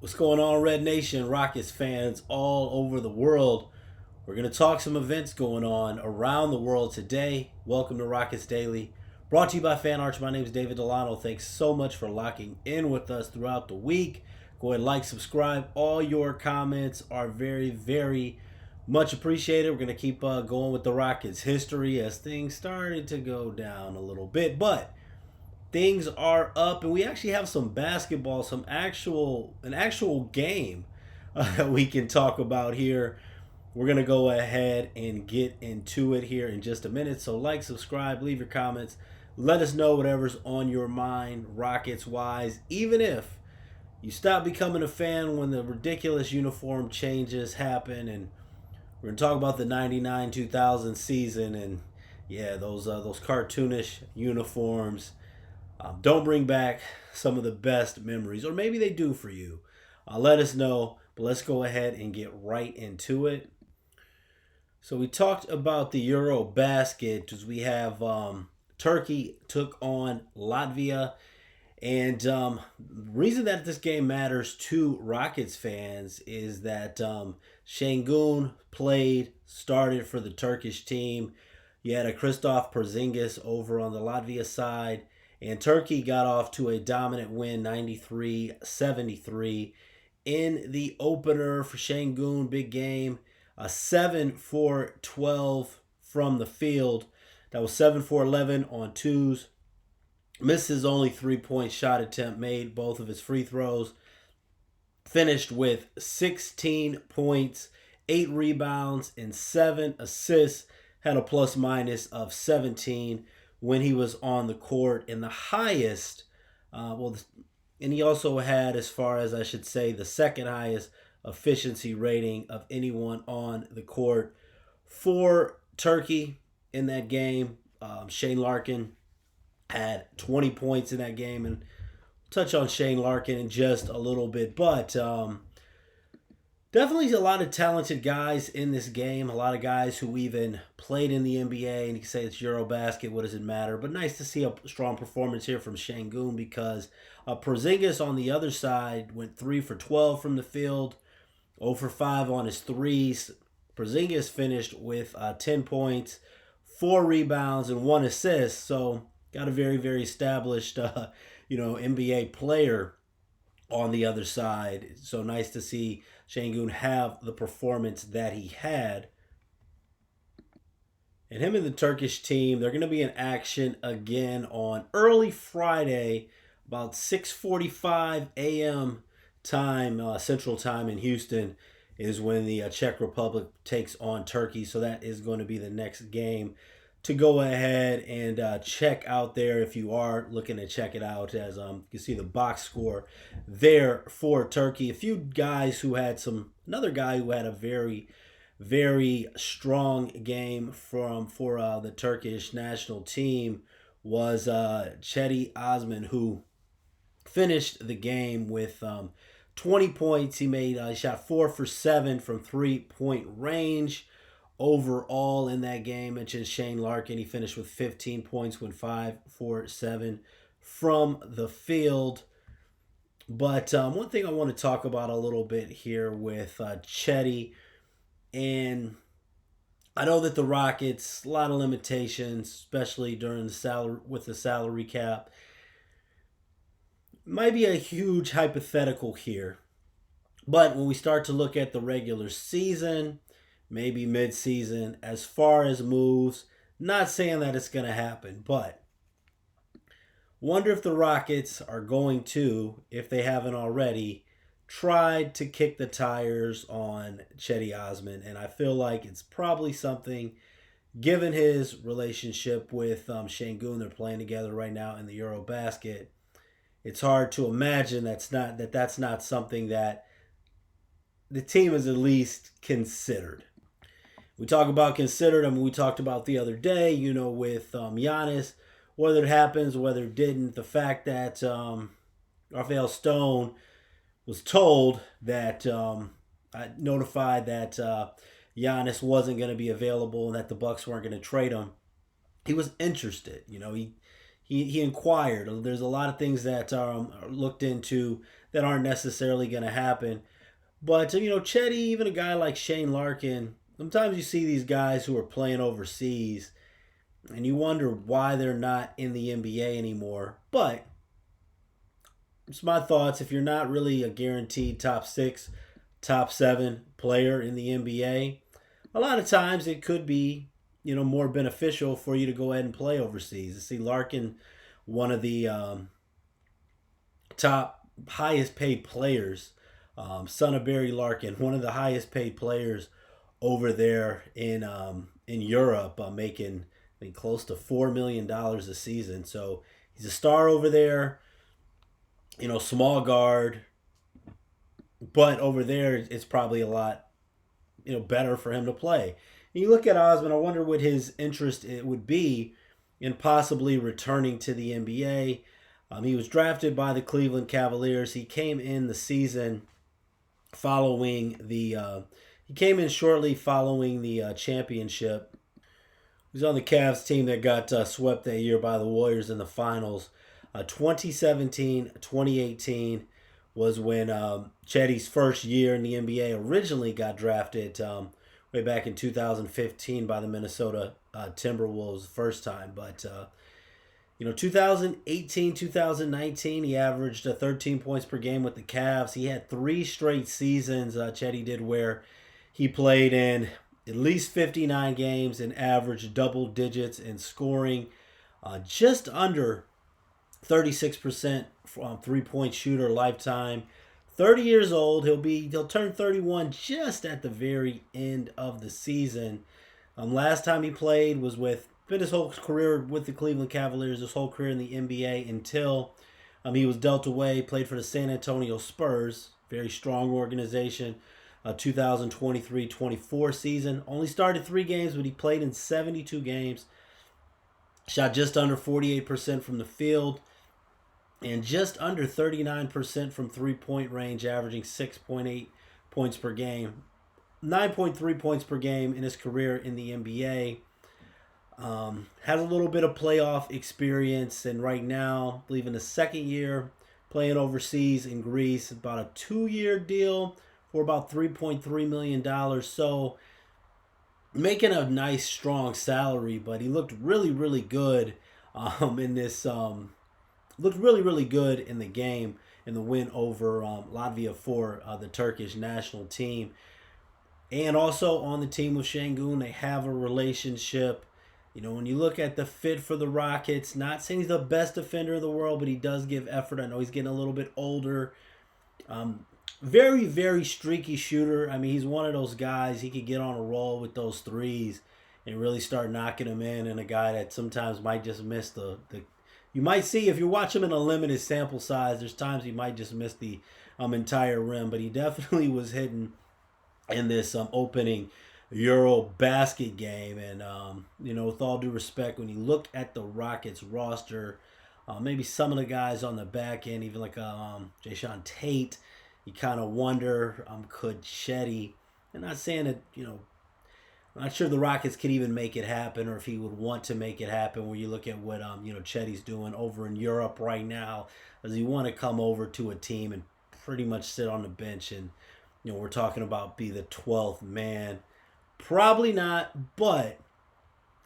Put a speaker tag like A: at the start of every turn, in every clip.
A: What's going on, Red Nation, Rockets fans all over the world? We're going to talk some events going on around the world today. Welcome to Rockets Daily, brought to you by Fan Arch. My name is David Delano. Thanks so much for locking in with us throughout the week. Go ahead, like, subscribe. All your comments are very, very much appreciated. We're going to keep going with the Rockets history as things started to go down a little bit, but things are up, and we actually have some basketball, an actual game that we can talk about here. We're gonna go ahead and get into it here in just a minute. So like, subscribe, leave your comments, let us know whatever's on your mind, Rockets wise. Even if you stop becoming a fan when the ridiculous uniform changes happen, and we're gonna talk about the '99 2000 season, and yeah, those cartoonish uniforms don't bring back some of the best memories, or maybe they do for you. Let us know, but let's go ahead and get right into it. So we talked about the EuroBasket as we have Turkey took on Latvia. And the reason that this game matters to Rockets fans is that Şengün started for the Turkish team. You had a Christoph Porzingis over on the Latvia side. And Turkey got off to a dominant win, 93-73. In the opener for Şengün, big game, 7 for 12 from the field. That was 7 for 11 on twos. Missed his only three-point shot attempt, made both of his free throws. Finished with 16 points, 8 rebounds, and 7 assists. Had a plus minus of 17 when he was on the court, and the highest, and he also had, as far as I should say, the second highest efficiency rating of anyone on the court for Turkey in that game. Shane Larkin had 20 points in that game, and we'll touch on Shane Larkin in just a little bit, but definitely a lot of talented guys in this game. A lot of guys who even played in the NBA, and you can say it's EuroBasket. What does it matter? But nice to see a strong performance here from Şengün, because Porzingis on the other side went 3 for 12 from the field, 0 for 5 on his threes. Porzingis finished with 10 points, 4 rebounds, and 1 assist. So got a very, very established, NBA player on the other side. So nice to see Şengün have the performance that he had. And him and the Turkish team, they're going to be in action again on early Friday, about 6:45 a.m. time, Central Time in Houston, is when the Czech Republic takes on Turkey. So that is going to be the next game to go ahead and check out there if you are looking to check it out. As you can see the box score there for Turkey. Another guy who had a very, very strong game for the Turkish national team was Cedi Osman, who finished the game with 20 points. He shot 4 for 7 from 3-point range. Overall in that game, mentioned Shane Larkin. He finished with 15 points, went 5 for 7 from the field. But one thing I want to talk about a little bit here with Cedi, and I know that the Rockets, a lot of limitations, especially during the salary cap. Might be a huge hypothetical here, but when we start to look at the regular season, maybe mid-season, as far as moves, not saying that it's going to happen, but wonder if the Rockets are going to, if they haven't already, tried to kick the tires on Cedi Osman. And I feel like it's probably something, given his relationship with Şengün, they're playing together right now in the EuroBasket. It's hard to imagine that's not something that the team has at least considered. We talk about considered. We talked about the other day, with Giannis, whether it happens, whether it didn't. The fact that Rafael Stone was told that, notified that Giannis wasn't going to be available and that the Bucks weren't going to trade him. He was interested. He inquired. There's a lot of things that are looked into that aren't necessarily going to happen. But, Chetty, even a guy like Shane Larkin, sometimes you see these guys who are playing overseas and you wonder why they're not in the NBA anymore. But it's my thoughts. If you're not really a guaranteed top six, top seven player in the NBA, a lot of times it could be, more beneficial for you to go ahead and play overseas. You see Larkin, one of the top highest paid players, son of Barry Larkin, one of the highest paid players over there in Europe, making I think close to $4 million a season. So he's a star over there. Small guard, but over there it's probably a lot better for him to play. And you look at Osman, I wonder what his interest it would be in possibly returning to the NBA. He was drafted by the Cleveland Cavaliers. He came in the season following he came in shortly following the championship. He was on the Cavs team that got swept that year by the Warriors in the finals. 2017-2018 was when Chetty's first year in the NBA. Originally got drafted way back in 2015 by the Minnesota Timberwolves the first time. But 2018, 2019, he averaged 13 points per game with the Cavs. He had 3 straight seasons, Chetty did, where he played in at least 59 games and averaged double digits in scoring. Just under 36% from three-point shooter lifetime. 30 years old. He'll turn 31 just at the very end of the season. Last time he played was been his whole career with the Cleveland Cavaliers, his whole career in the NBA until he was dealt away, played for the San Antonio Spurs, very strong organization. 2023-24 season. Only started 3 games, but he played in 72 games. Shot just under 48% from the field and just under 39% from three-point range, averaging 6.8 points per game. 9.3 points per game in his career in the NBA. Has a little bit of playoff experience, and right now, I believe in the second year, playing overseas in Greece, about a 2-year deal for about $3.3 million. So making a nice, strong salary, but he looked really, really good in this. Looked really, really good in the game in the win over Latvia for the Turkish national team. And also on the team with Şengün, they have a relationship. When you look at the fit for the Rockets, not saying he's the best defender in the world, but he does give effort. I know he's getting a little bit older. Very, very streaky shooter. I mean, he's one of those guys, he could get on a roll with those threes and really start knocking them in, and a guy that sometimes might just miss the you might see, if you watch him in a limited sample size, there's times he might just miss the entire rim, but he definitely was hitting in this opening EuroBasket game. And, with all due respect, when you look at the Rockets roster, maybe some of the guys on the back end, even like Jason Tate, you kind of wonder, could Chetty, I'm not saying that, I'm not sure the Rockets could even make it happen, or if he would want to make it happen, where you look at what, Chetty's doing over in Europe right now. Does he want to come over to a team and pretty much sit on the bench and, we're talking about be the 12th man? Probably not, but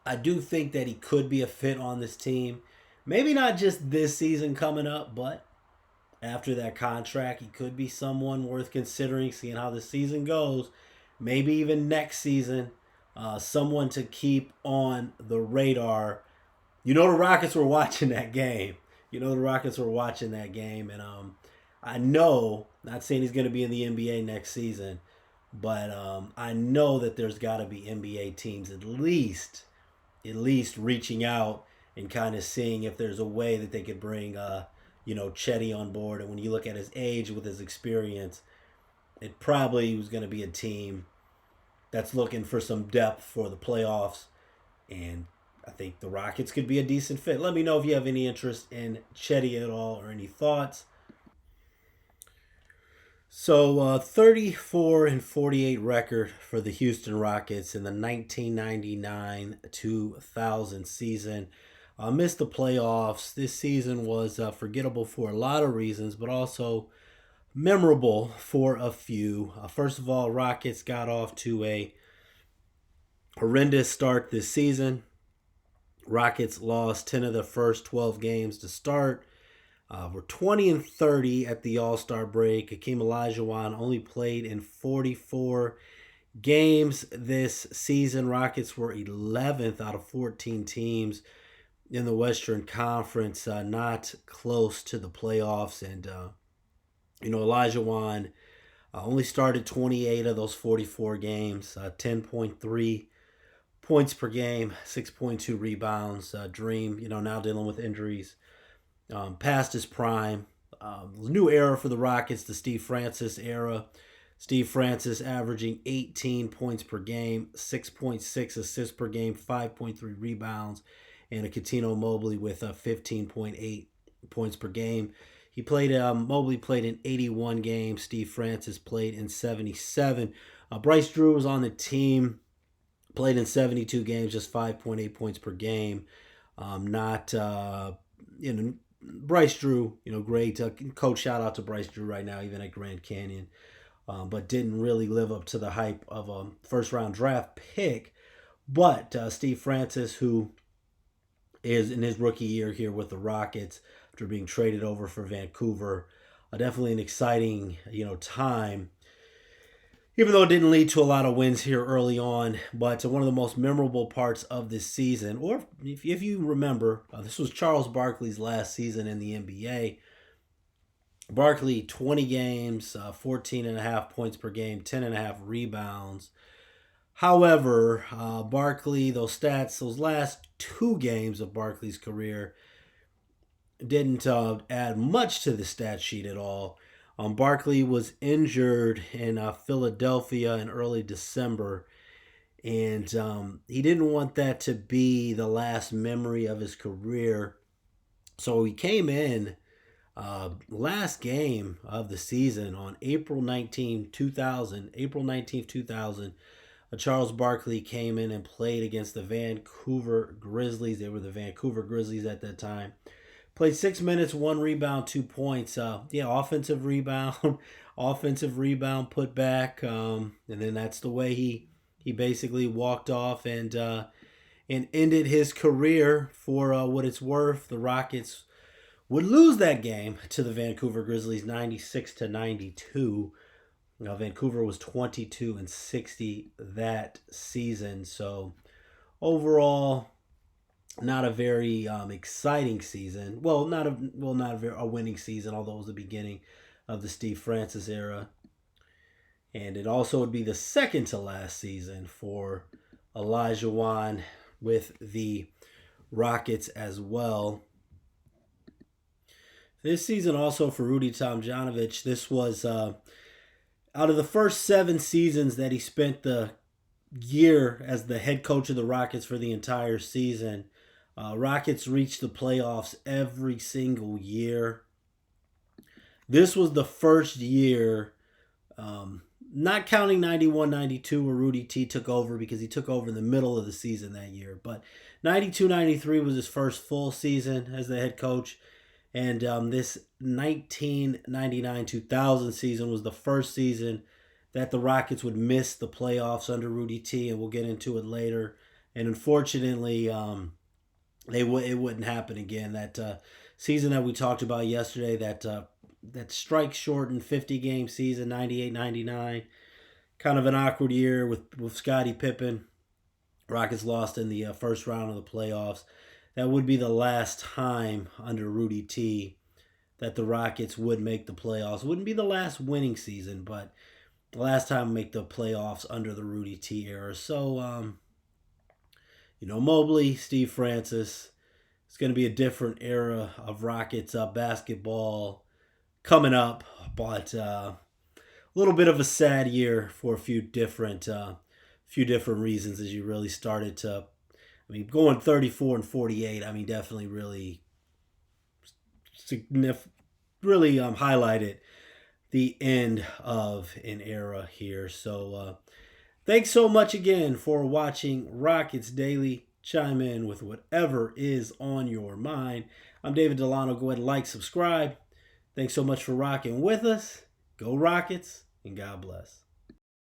A: I do think that he could be a fit on this team. Maybe not just this season coming up, but after that contract, he could be someone worth considering, seeing how the season goes. Maybe even next season, someone to keep on the radar. The Rockets were watching that game. And I know, not saying he's going to be in the NBA next season, but I know that there's got to be NBA teams at least reaching out and kind of seeing if there's a way that they could bring Chetty on board. And when you look at his age with his experience, it probably was going to be a team that's looking for some depth for the playoffs. And I think the Rockets could be a decent fit. Let me know if you have any interest in Chetty at all or any thoughts. So 34-48 record for the Houston Rockets in the 1999-2000 season. Missed the playoffs. This season was forgettable for a lot of reasons, but also memorable for a few. First of all, Rockets got off to a horrendous start this season. Rockets lost 10 of the first 12 games to start. We're 20-30 at the All-Star break. Hakeem Olajuwon only played in 44 games this season. Rockets were 11th out of 14 teams in the Western Conference, not close to the playoffs. And, Olajuwon only started 28 of those 44 games, 10.3 points per game, 6.2 rebounds. Dream, now dealing with injuries. Past his prime. New era for the Rockets, the Steve Francis era. Steve Francis averaging 18 points per game, 6.6 assists per game, 5.3 rebounds, and a Coutinho Mobley with 15.8 points per game. Mobley played in 81 games. Steve Francis played in 77. Bryce Drew was on the team, played in 72 games, just 5.8 points per game. Bryce Drew, great. Coach, shout out to Bryce Drew right now, even at Grand Canyon. But didn't really live up to the hype of a first-round draft pick. But Steve Francis, who is in his rookie year here with the Rockets after being traded over for Vancouver, definitely an exciting, time. Even though it didn't lead to a lot of wins here early on, but one of the most memorable parts of this season, or if you remember, this was Charles Barkley's last season in the NBA. Barkley, 20 games, 14.5 points per game, 10.5 rebounds. However, Barkley, those last two games of Barkley's career didn't add much to the stat sheet at all. Barkley was injured in Philadelphia in early December, and he didn't want that to be the last memory of his career. So he came in last game of the season on April 19th, 2000, Charles Barkley came in and played against the Vancouver Grizzlies. They were the Vancouver Grizzlies at that time. Played 6 minutes, 1 rebound, 2 points. Offensive rebound, put back, and then that's the way he basically walked off and ended his career. For what it's worth, the Rockets would lose that game to the Vancouver Grizzlies 96-92. Vancouver was 22-60 that season. So overall, not a very exciting season. Not a winning season, although it was the beginning of the Steve Francis era. And it also would be the second to last season for Olajuwon with the Rockets as well. This season also for Rudy Tomjanovich, this was out of the first 7 seasons that he spent the year as the head coach of the Rockets for the entire season. Rockets reached the playoffs every single year. This was the first year, not counting 91-92 where Rudy T took over because he took over in the middle of the season that year. But 92-93 was his first full season as the head coach. And this 1999-2000 season was the first season that the Rockets would miss the playoffs under Rudy T, and we'll get into it later. And unfortunately, it wouldn't happen again. That season that we talked about yesterday, that strike-shortened 50-game season, 98-99, kind of an awkward year with Scottie Pippen. Rockets lost in the first round of the playoffs. That would be the last time under Rudy T that the Rockets would make the playoffs. Wouldn't be the last winning season, but the last time make the playoffs under the Rudy T era. So, Mobley, Steve Francis, it's going to be a different era of Rockets basketball coming up, but a little bit of a sad year for a few different reasons as you really started to. Going 34-48, definitely really highlighted the end of an era here. So thanks so much again for watching Rockets Daily. Chime in with whatever is on your mind. I'm David Delano. Go ahead and like, subscribe. Thanks so much for rocking with us, Go Rockets, and God bless.